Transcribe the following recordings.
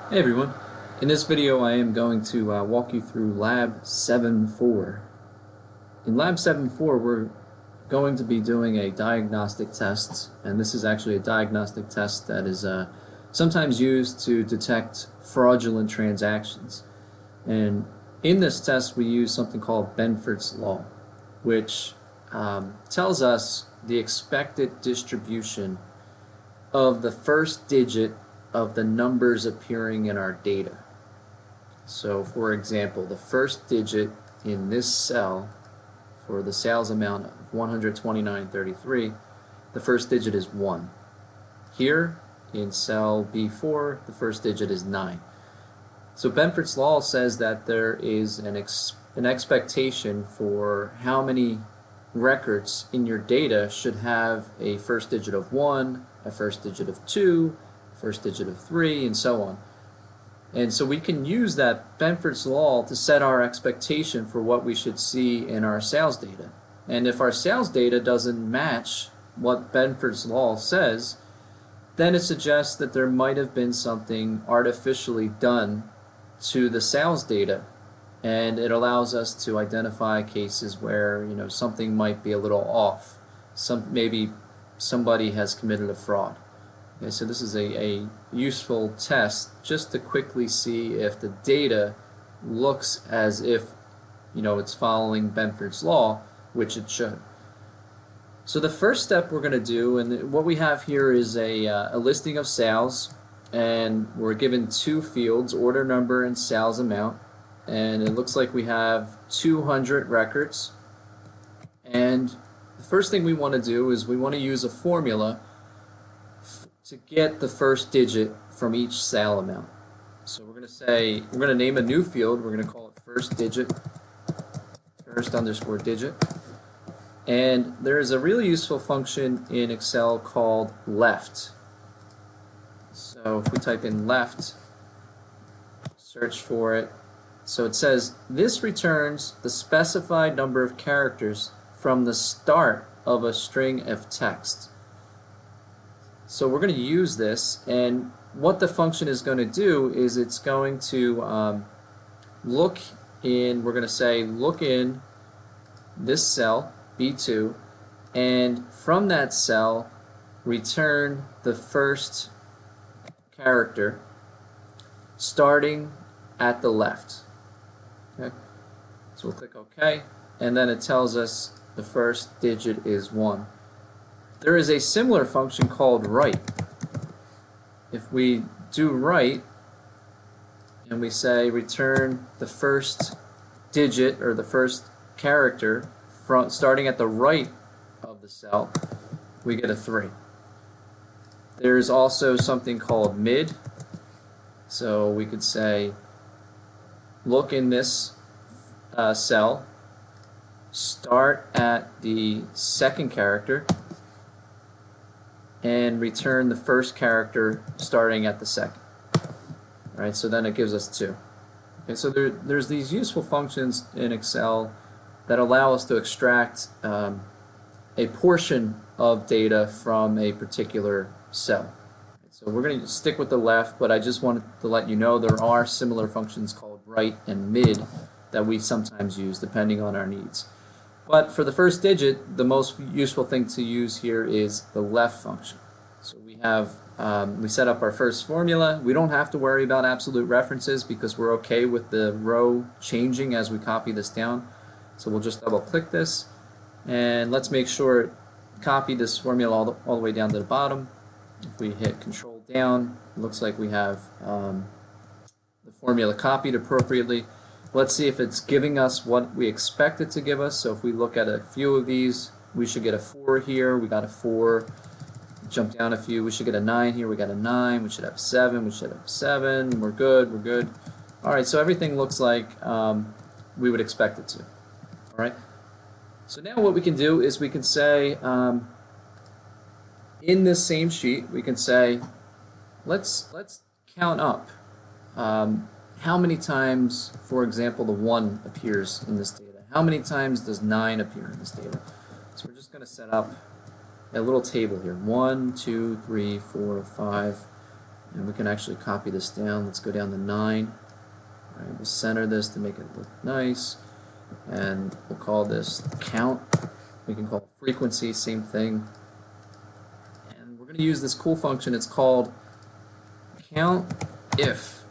Hey everyone, in this video I am going to walk you through Lab 7.4. In Lab 7.4 we're going to be doing a diagnostic test, and this is actually a diagnostic test that is sometimes used to detect fraudulent transactions. And in this test we use something called Benford's law, which tells us the expected distribution of the first digit of the numbers appearing in our data. So for example, the first digit in this cell for the sales amount of 129.33, the first digit is 1. Here in cell B4, the first digit is 9. So Benford's law says that there is an expectation for how many records in your data should have a first digit of 1, a first digit of 2, first digit of 3, and so on. And so we can use that Benford's law to set our expectation for what we should see in our sales data. And if our sales data doesn't match what Benford's law says, then it suggests that there might have been something artificially done to the sales data, and it allows us to identify cases where something might be a little off. Maybe somebody has committed a fraud. Okay, so this is a useful test just to quickly see if the data looks as if it's following Benford's law, which it should. So the first step we're going to do, and what we have here is a listing of sales, and we're given two fields, order number and sales amount, and it looks like we have 200 records. And the first thing we want to do is we want to use a formula to get the first digit from each sale amount. So we're going to name a new field. We're going to call it first digit, first underscore digit. And there is a really useful function in Excel called left. So if we type in left, search for it. So it says this returns the specified number of characters from the start of a string of text. So we're going to use this, and what the function is going to do is it's going to look in, we're going to say look in this cell, B2, and from that cell return the first character starting at the left. Okay? So we'll click OK, and then it tells us the first digit is 1. There is a similar function called right. If we do right and we say return the first digit or the first character from starting at the right of the cell, we get a 3. There's also something called mid. So we could say look in this cell, start at the second character, and return the first character starting at the second. Alright, so then it gives us 2. Okay, so there's these useful functions in Excel that allow us to extract a portion of data from a particular cell. So we're going to stick with the left, but I just wanted to let you know there are similar functions called right and mid that we sometimes use depending on our needs. But for the first digit, the most useful thing to use here is the left function. So we set up our first formula. We don't have to worry about absolute references because we're okay with the row changing as we copy this down. So we'll just double click this, and let's make sure copy this formula all the way down to the bottom. If we hit Control down, it looks like we have the formula copied appropriately. Let's see if it's giving us what we expect it to give us. So if we look at a few of these, we should get a 4 here. We got a 4. Jump down a few. We should get a 9 here. We got a 9. We should have 7. We should have 7. We're good. We're good. All right. So everything looks like we would expect it to. All right. So now what we can do is we can say in this same sheet we can say let's count up. How many times, for example, the 1 appears in this data? How many times does 9 appear in this data? So we're just going to set up a little table here. 1, 2, 3, 4, 5, And we can actually copy this down. Let's go down to 9. All right, we'll center this to make it look nice. And we'll call this count. We can call it frequency, same thing. And we're going to use this cool function. It's called count if.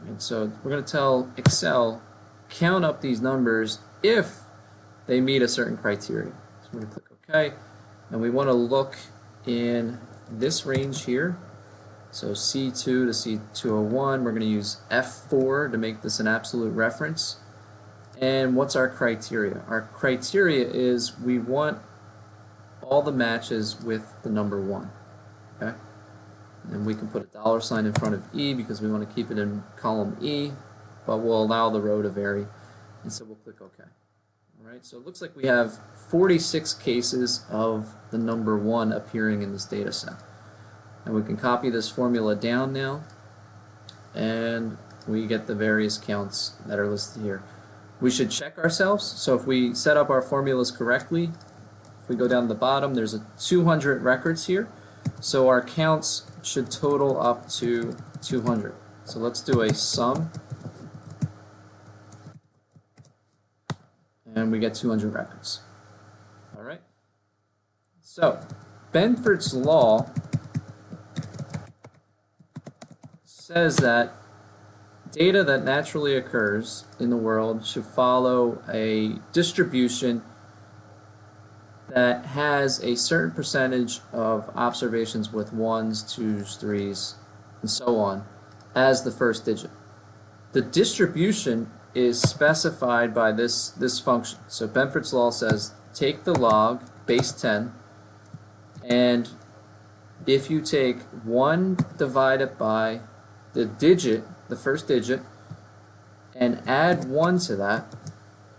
And so we're going to tell Excel, count up these numbers if they meet a certain criteria. So we're going to click OK. And we want to look in this range here. So C2 to C201, we're going to use F4 to make this an absolute reference. And what's our criteria? Our criteria is we want all the matches with the number 1. Okay? And we can put a $sign in front of E because we want to keep it in column E, but we'll allow the row to vary. And so we'll click OK. All right, so it looks like we have 46 cases of the number 1 appearing in this data set. And we can copy this formula down now, and we get the various counts that are listed here. We should check ourselves. So if we set up our formulas correctly, if we go down to the bottom, there's 200 records here. So our counts should total up to 200. So let's do a sum. And we get 200 records. All right. So Benford's law says that data that naturally occurs in the world should follow a distribution that has a certain percentage of observations with 1s, 2s, 3s, and so on as the first digit. The distribution is specified by this function. So Benford's law says take the log base 10, and if you take 1 divided by the digit, the first digit, and add 1 to that,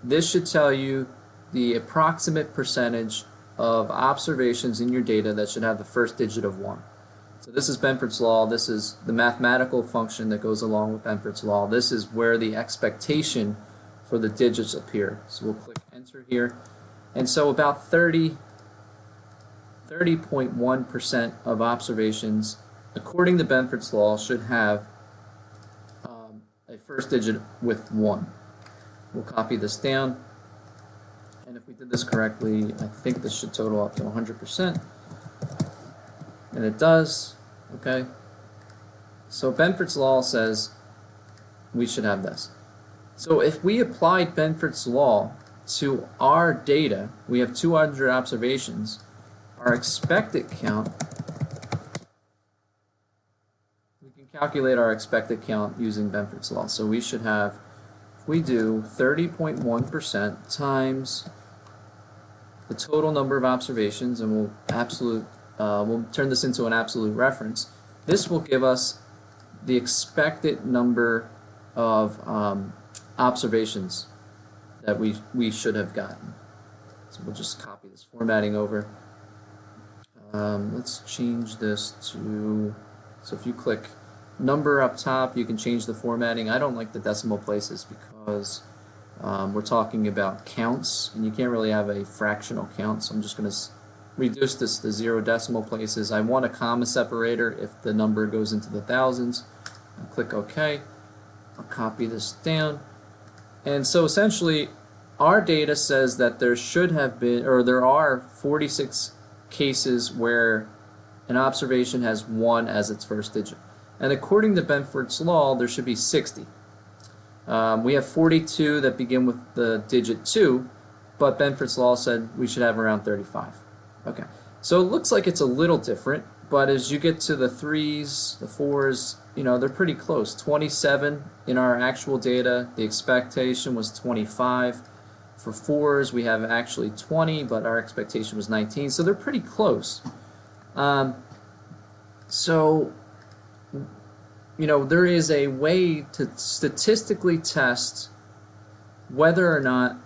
this should tell you the approximate percentage of observations in your data that should have the first digit of 1. So this is Benford's law. This is the mathematical function that goes along with Benford's law. This is where the expectation for the digits appear. So we'll click enter here. And so about 30.1% of observations, according to Benford's law, should have a first digit with 1. We'll copy this down, and if we did this correctly, I think this should total up to 100%, and it does. Okay, so Benford's law says we should have this. So if we applied Benford's law to our data, we have 200 observations. Our expected count, we can calculate our expected count using Benford's law. So we should have, if we do 30.1% times the total number of observations, and we'll turn this into an absolute reference. This will give us the expected number of observations that we should have gotten. So we'll just copy this formatting over. Let's change this to, so if you click number up top, you can change the formatting. I don't like the decimal places because we're talking about counts, and you can't really have a fractional count, so I'm just going to reduce this to 0 decimal places. I want a comma separator if the number goes into the thousands. I'll click OK. I'll copy this down. And so essentially, our data says that there should have been, or there are 46 cases where an observation has 1 as its first digit. And according to Benford's law, there should be 60. We have 42 that begin with the digit 2, but Benford's law said we should have around 35. Okay, so it looks like it's a little different, but as you get to the 3s, the 4s, you know, they're pretty close. 27 in our actual data, the expectation was 25. For 4s, we have actually 20, but our expectation was 19, so they're pretty close. So, you know, there is a way to statistically test whether or not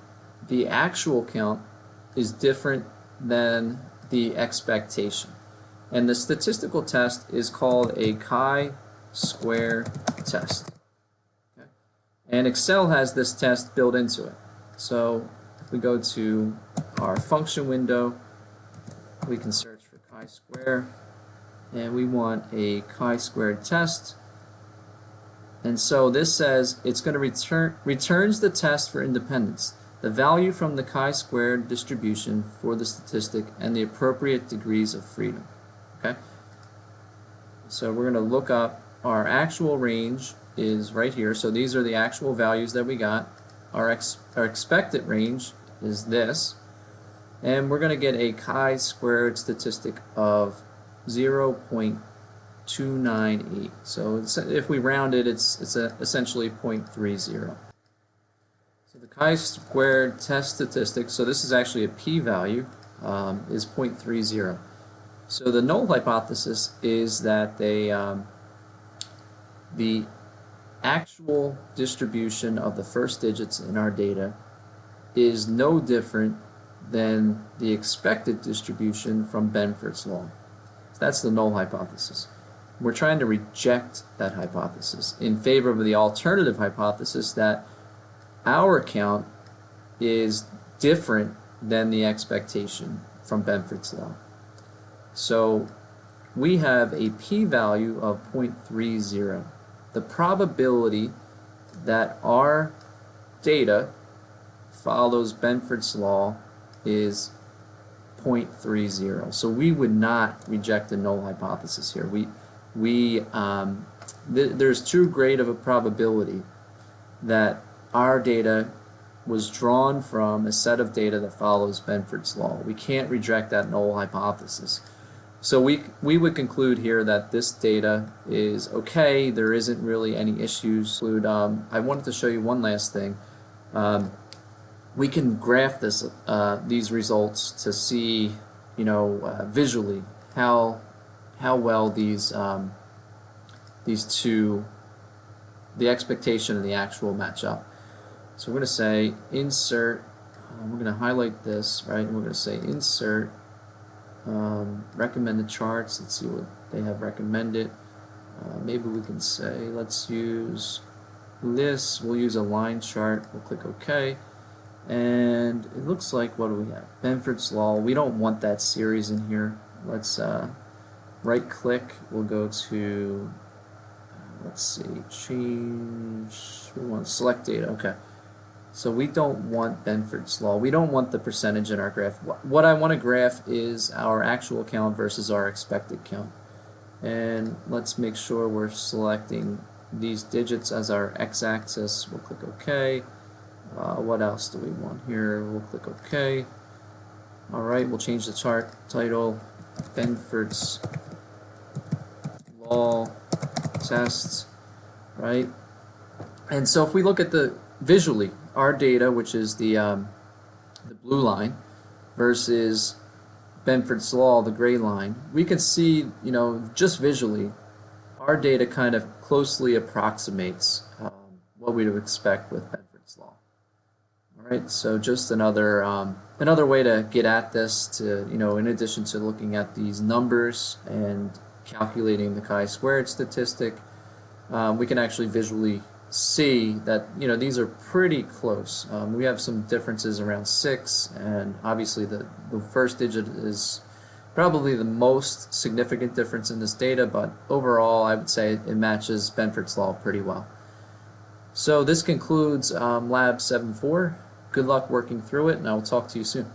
the actual count is different than the expectation. And the statistical test is called a Chi-square test. Okay? And Excel has this test built into it. So if we go to our function window, we can search for chi-square, and we want a chi-squared test. And so this says it's going to returns the test for independence, the value from the chi-squared distribution for the statistic and the appropriate degrees of freedom. Okay? So we're going to look up our actual range is right here. So these are the actual values that we got. Our expected range is this. And we're going to get a chi-squared statistic of 0.298. So if we round it, it's essentially 0.30. So the chi-squared test statistic, so this is actually a p-value, is 0.30. So the null hypothesis is that the actual distribution of the first digits in our data is no different than the expected distribution from Benford's law. So that's the null hypothesis. We're trying to reject that hypothesis in favor of the alternative hypothesis that our count is different than the expectation from Benford's law. So we have a p-value of 0.30. The probability that our data follows Benford's law is 0.30. So we would not reject the null hypothesis here. There's too great of a probability that our data was drawn from a set of data that follows Benford's law. We can't reject that null hypothesis. So we would conclude here that this data is okay. There isn't really any issues. I wanted to show you one last thing. We can graph these results to see, visually how well these two, the expectation and the actual match up. So we're going to say insert. We're going to highlight this, right? And we're going to say insert. Recommended charts. Let's see what they have recommended. Maybe we can say let's use this. We'll use a line chart. We'll click OK, and it looks like, what do we have? Benford's law. We don't want that series in here. Let's right click. We'll go to let's see, change. We want select data. Okay. So we don't want Benford's law. We don't want the percentage in our graph. What I want to graph is our actual count versus our expected count. And let's make sure we're selecting these digits as our x-axis. We'll click OK. What else do we want here? We'll click OK. Alright, we'll change the chart title. Benford's law tests. Right? And so if we look at visually, our data, which is the blue line, versus Benford's law, the gray line, we can see, just visually, our data kind of closely approximates what we would expect with Benford's law. All right, so just another way to get at this, to in addition to looking at these numbers and calculating the chi-squared statistic, we can actually visually see that these are pretty close. We have some differences around 6, and obviously the first digit is probably the most significant difference in this data, but overall I would say it matches Benford's law pretty well. So this concludes Lab 7.4. Good luck working through it, and I will talk to you soon.